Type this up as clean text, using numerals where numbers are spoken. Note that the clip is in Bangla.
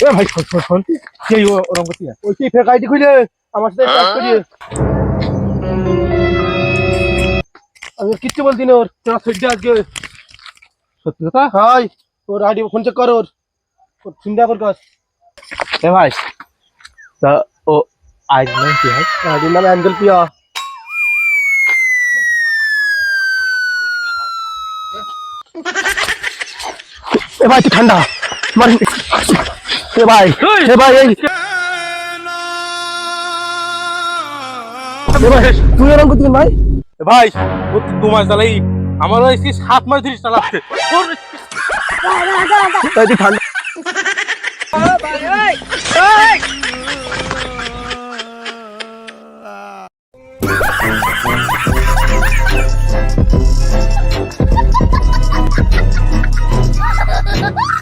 ভাই শোন কে ওরকম করছি ওই কি ফেক আইডি খুলে আমার সাথে চ্যাট করিয়ে আমি কিচ্ছু বলছি না ওর তোরা সহ্য আজকে সত্যি কথা হাই ওর আইডি ফোন চেক কর ওর চিন্তা কর কাজ এ ভাই তা ও আইডি নাম কি হয়? আইডির নাম অ্যাঞ্জেল পিয়া। এ ভাই তুই ঠান্ডা মার এ ভাই এই তুই এরকম করতে ভাই ভাই তোমার জ্বালাই আমার 7 মাস ধরে চালাচ্ছে তুই ঠান্ডা Ha ha ha ha!